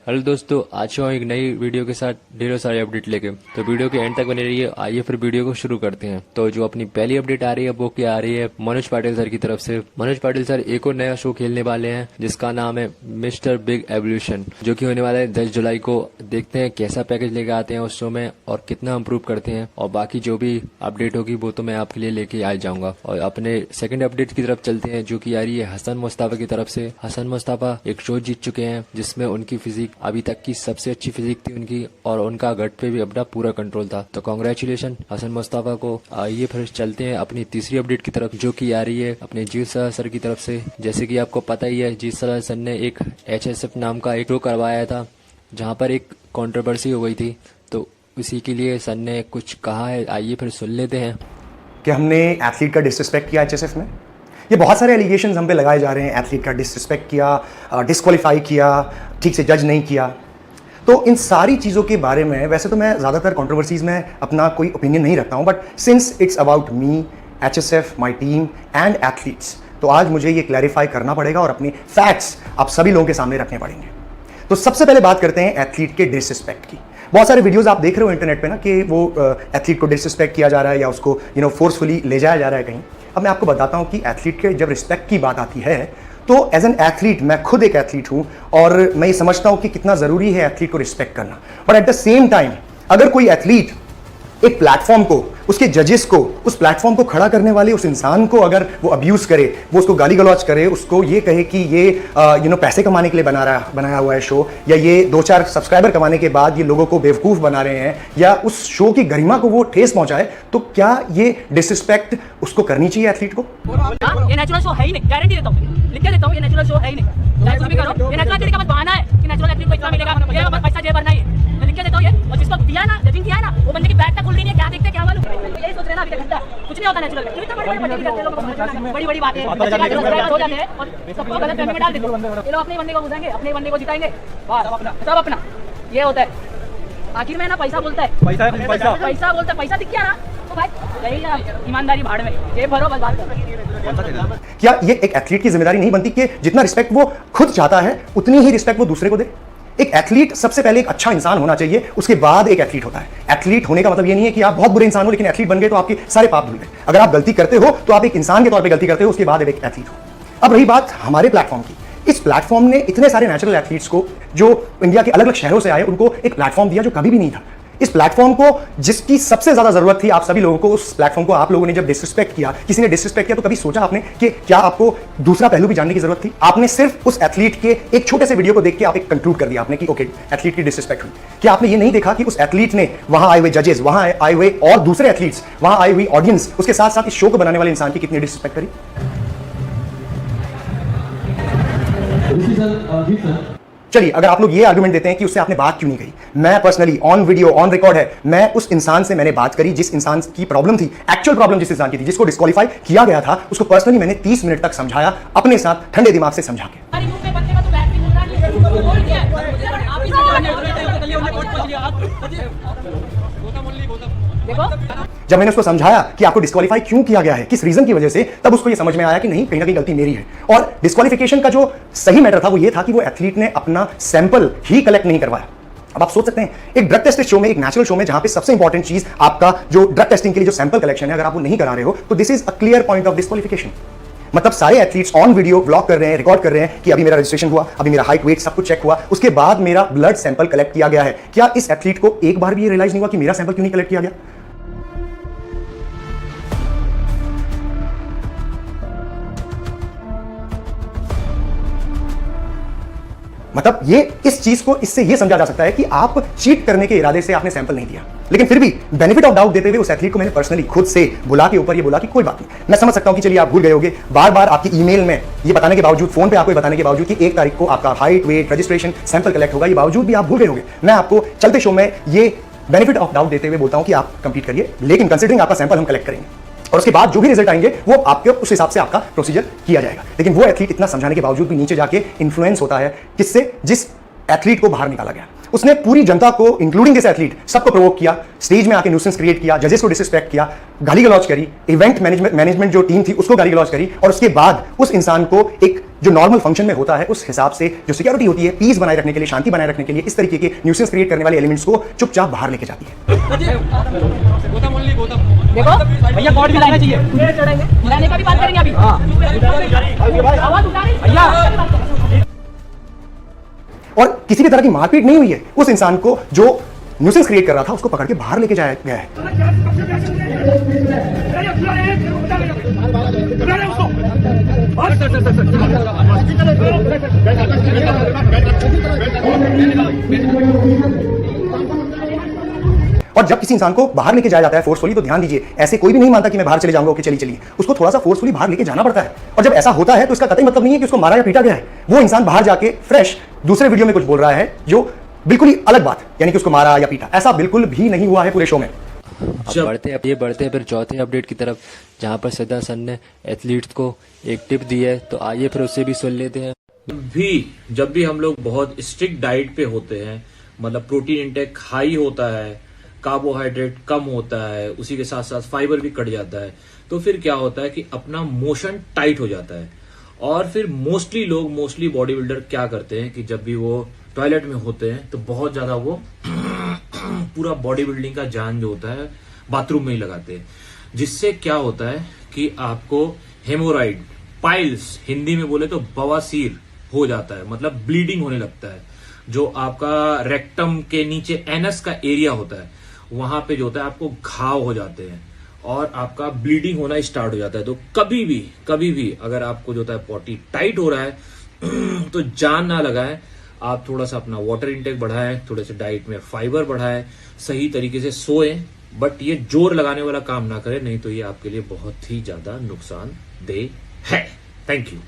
Hello दोस्तों, आज हूँ एक नई वीडियो के साथ ढेरों सारे अपडेट लेके। तो वीडियो के एंड तक बने रहिए। आइए फिर वीडियो को शुरू करते हैं। तो जो अपनी पहली अपडेट आ रही है वो क्या आ रही है मनोज पाटिल सर की तरफ से। मनोज पाटिल सर एक और नया शो खेलने वाले हैं जिसका नाम है मिस्टर बिग एवोल्यूशन, जो कि होने वाला है 10 जुलाई को। देखते हैं कैसा पैकेज लेके आते हैं उस शो में और कितना इम्प्रूव करते हैं, और बाकी जो भी अपडेट होगी वो तो मैं आपके लिए लेके आ जाऊंगा। और अपने सेकंड अपडेट की तरफ चलते हैं, जो कि आ रही है हसन मुस्तफा की तरफ से। हसन मुस्तफा एक शो जीत चुके हैं जिसमें उनकी फिजिक अभी तक की सबसे अच्छी फिजिक थी उनकी, और उनका गट पे भी अपना पूरा कंट्रोल था। तो कांग्रेचुलेशन हसन मुस्तफा को। आइए फिर चलते हैं अपनी तीसरी अपडेट की तरफ, जो कि आ रही है अपने जीत सलाह सर की तरफ से। जैसे कि आपको पता ही है, जीत सलाह सर ने एक HSF नाम का एक शो करवाया था जहां पर एक कंट्रोवर्सी हो गई थी। तो इसी के लिए सर ने कुछ कहा है, आइए फिर सुन लेते हैं। कि हमने एथलीट का डिसरिस्पेक्ट किया HSF में। ये बहुत सारे एलिगेशंस हम पे लगाए जा रहे हैं, एथलीट का डिसरिस्पेक्ट किया, डिस्क्वालीफाई किया, ठीक से जज नहीं किया। तो इन सारी चीज़ों के बारे में वैसे तो मैं ज़्यादातर कंट्रोवर्सीज़ में अपना कोई ओपिनियन नहीं रखता हूँ, but since it's about me, HSF, my team and athletes, तो आज मुझे ये क्लैरिफाई करना पड़ेगा और अपनी फैक्ट्स आप सभी लोगों के सामने रखने पड़ेंगे। तो सबसे पहले बात करते हैं एथलीट के डिसरिस्पेक्ट की। बहुत सारे वीडियोस आप देख रहे हो इंटरनेट पे ना कि वो एथलीट को डिसरिस्पेक्ट किया जा रहा है या उसको फोर्सफुली ले जाया जा रहा है कहीं। अब मैं आपको बताता हूँ कि एथलीट के जब रिस्पेक्ट की बात आती है तो एज एन एथलीट, मैं खुद एक एथलीट हूँ और मैं ये समझता हूँ कि कितना ज़रूरी है एथलीट को रिस्पेक्ट करना। But at the same time अगर कोई एथलीट एक प्लेटफॉर्म को, उसके जजेस को, उस प्लेटफॉर्म को खड़ा करने वाले उस इंसान को अगर वो अब्यूज करे, वो उसको गाली गलौज करे, उसको ये कहे कि ये पैसे कमाने के लिए बनाया हुआ है शो, या ये 2-4 सब्सक्राइबर कमाने के बाद ये लोगों को बेवकूफ़ बना रहे हैं, या उस शो की गरिमा को वो ठेस पहुंचाए, तो क्या ये डिसरिस्पेक्ट उसको करनी चाहिए एथलीट को? ये नेचुरल शो है ही नहीं, गारंटी देता हूँ, लिख के देता हूँ, ये नेचुरल शो है ही नहीं। चाहे कुछ भी करो, ये नेचुरल एथलीट का बस बहाना है कि नेचुरल एथलीट को इतना मिलेगा, ये बस पैसा जेब भरना है। मैं लिख के देता हूँ ये, और जिसको दिया ना, जजिंग किया ना, वो बंदे की बैग तक खुल नहीं है, क्या देखते क्या मालूम। यही सोच रहे ना अभी तक घंटा कुछ नहीं होता नेचुरल में। इतना बड़ी बातें हो जाते हैं और सबको गलत फहमी में डाल देते हैं। ये लोग अपने बंदे को घुसाएंगे, अपने बंदे को जिताएंगे, सब अपना ये होता है। आखिर में ना पैसा बोलता है, पैसा बोलता है, पैसा दिख गया ना तो भाई यही ईमानदारी भाड़ में, ये भरो बस बात करो। क्या ये एक एथलीट की जिम्मेदारी नहीं बनती कि जितना रिस्पेक्ट वो खुद चाहता है उतनी ही रिस्पेक्ट वो दूसरे को दे? एक एथलीट सबसे पहले एक अच्छा इंसान होना चाहिए, उसके बाद एक एथलीट होता है। एथलीट होने का मतलब ये नहीं है कि आप बहुत बुरे इंसान हो लेकिन एथलीट बन गए तो आपके सारे पाप धुल गए। अगर आप गलती करते हो तो आप एक इंसान के तौर पे गलती करते हो, उसके बाद एक एथलीट हो। अब रही बात हमारे प्लेटफॉर्म की, इस प्लेटफॉर्म ने इतने सारे नेचुरल एथलीट्स को जो इंडिया के अलग अलग शहरों से आए उनको एक प्लेटफॉर्म दिया जो कभी भी नहीं था। इस प्लेटफॉर्म को जिसकी सबसे ज्यादा जरूरत थी आप सभी लोगों को, उस प्लेटफॉर्म को आप लोगों ने जब डिसरिस्पेक्ट किया, किसी ने डिसरिस्पेक्ट किया, तो कभी सोचा आपने कि क्या आपको दूसरा पहलू भी जानने की जरूरत थी? आपने सिर्फ उस एथलीट के एक छोटे से वीडियो को देख के आप एक कंक्लूड कर दिया आपने कि ओके एथलीट की डिसरिस्पेक्ट हुई। क्या आपने ये नहीं देखा कि उस एथलीट ने, वहां आए हुए जजेस, वहां आए हुए और दूसरे एथलीट्स, वहां आई हुई ऑडियंस, उसके साथ साथ इस शो को बनाने वाले इंसान की कितनी डिसरिस्पेक्ट करी? चलिए, अगर आप लोग ये आर्गुमेंट देते हैं कि उससे आपने बात क्यों नहीं कही, मैं personally on video, on record है, मैं उस इंसान से मैंने बात करी जिस इंसान की प्रॉब्लम थी, एक्चुअल प्रॉब्लम जिस इंसान की थी, जिसको डिस्क्वालीफाई किया गया था, उसको पर्सनली मैंने 30 मिनट तक समझाया, अपने साथ ठंडे दिमाग से समझा के। जब मैंने उसको समझाया कि आपको डिस्क्वालीफाई क्यों किया गया है, किस रीजन की वजह से, तब उसको ये समझ में आया कि नहीं, कहीं ना कहीं गलती मेरी है। और डिस्क्वालिफिकेशन का जो सही मैटर था वो ये था कि वो एथलीट ने अपना सैंपल ही कलेक्ट नहीं करवाया। अब आप सोच सकते हैं, एक ड्रग टेस्ट शो में, एक नेचुरल शो में, जहां पे सबसे इंपॉर्टेंट चीज आपका जो ड्रग टेस्टिंग के लिए जो सैंपल कलेक्शन है, अगर आप वो नहीं करा रहे हो तो this is a clear point of disqualification. मतलब सारे एथलीट्स ऑन वीडियो ब्लॉग कर रहे हैं, रिकॉर्ड कर रहे हैं कि अभी मेरा रजिस्ट्रेशन हुआ, अभी मेरा हाइट, वेट सब कुछ चेक हुआ, उसके बाद मेरा ब्लड सैंपल कलेक्ट किया गया है। क्या इस एथलीट को एक बार भी ये रियलाइज नहीं हुआ कि मेरा सैंपल क्यों नहीं कलेक्ट किया गया? मतलब ये इस चीज को इससे ये समझा जा सकता है कि आप चीट करने के इरादे से आपने सैंपल नहीं दिया, लेकिन फिर भी बेनिफिट ऑफ डाउट देते हुए उस एथलीट को मैंने पर्सनली खुद से बुला के ऊपर ये बोला कि कोई बात नहीं, मैं समझ सकता हूं कि चलिए आप भूल गए होंगे, बार बार आपकी ईमेल में ये बताने के बावजूद, फोन पे आपको ये बताने के बावजूद कि 1 तारीख को आपका height, weight, registration, sample collect होगा, ये बावजूद भी आप भूल गए होंगे। मैं आपको चलते शो में ये बेनिफिट ऑफ डाउट देते हुए बोलता हूं कि आप कंप्लीट करिए, लेकिन कंसिडरिंग आपका सैंपल हम कलेक्ट करेंगे और उसके बाद जो भी रिजल्ट आएंगे वो आपके उस हिसाब से आपका प्रोसीजर किया जाएगा। लेकिन वो एथलीट इतना समझाने के बावजूद भी नीचे जाके इन्फ्लुएंस होता है किससे? जिस एथलीट को बाहर निकाला गया, उसने पूरी जनता को इंक्लूडिंग दिस एथलीट सबको प्रोवोक किया, स्टेज में आके न्यूसेंस क्रिएट किया, जजेस को डिसरिस्पेक्ट किया, गाली गलौज करी, इवेंट मैनेजमेंट जो टीम थी उसको गाली गलौज करी, और उसके बाद उस इंसान को एक जो नॉर्मल फंक्शन में होता है उस हिसाब से जो सिक्योरिटी होती है, पीस बनाए रखने के लिए, शांति बनाए रखने के लिए, इस तरीके के न्यूसेंस क्रिएट करने वाले एलिमेंट्स को चुपचाप बाहर लेके जाती है। देखो भैया कॉर्ड भी लाना चाहिए, बुलाने का भी बात करेंगे अभी। आवाज उठा रही भैया। और किसी भी तरह की मारपीट नहीं हुई है। उस इंसान को जो न्यूसेंस क्रिएट कर रहा था उसको पकड़ के बाहर लेके जाया गया है। और जब किसी इंसान को बाहर लेके जाया जाता है फोर्सफुली, तो ध्यान दीजिए, ऐसे कोई भी नहीं मानता कि मैं बाहर चले जाऊंगा, ओके चलिए चलिए, उसको थोड़ा सा फोर्सफुली बाहर लेके जाना पड़ता है। और जब ऐसा होता है तो इसका कतई मतलब नहीं है कि उसको मारा या पीटा गया है। वो इंसान बाहर जाके फ्रेश दूसरे वीडियो में कुछ बोल रहा है जो बिल्कुल ही अलग बात, यानी कि उसको मारा या पीटा, ऐसा बिल्कुल भी नहीं हुआ है पूरे शो में। अब बढ़ते हैं फिर चौथे अपडेट की तरफ, जहां पर सिद्धार्थ सर ने एथलीट्स को एक टिप दी है, तो आइए फिर उससे भी सुन लेते हैं। जब भी हम लोग बहुत स्ट्रिक्ट डाइट पे होते हैं, मतलब प्रोटीन इंटेक हाई होता है, कार्बोहाइड्रेट कम होता है, उसी के साथ साथ फाइबर भी कट जाता है, तो फिर क्या होता है कि अपना मोशन टाइट हो जाता है। और फिर मोस्टली बॉडी बिल्डर क्या करते हैं कि जब भी वो टॉयलेट में होते हैं तो बहुत ज्यादा वो पूरा बॉडी बिल्डिंग का जान जो होता है बाथरूम में ही लगाते हैं, जिससे क्या होता है कि आपको हेमोराइड, पाइल्स, हिंदी में बोले तो बवासीर हो जाता है, मतलब ब्लीडिंग होने लगता है। जो आपका रेक्टम के नीचे एनस का एरिया होता है वहां पे जो होता है आपको घाव हो जाते हैं और आपका ब्लीडिंग होना स्टार्ट हो जाता है। तो कभी भी अगर आपको जो होता है पॉटी टाइट हो रहा है तो जान ना लगाएं, आप थोड़ा सा अपना वाटर इंटेक बढ़ाएं, थोड़े से डाइट में फाइबर बढ़ाएं, सही तरीके से सोएं, बट ये जोर लगाने वाला काम ना करें, नहीं तो ये आपके लिए बहुत ही ज्यादा नुकसानदेह है। Thank you.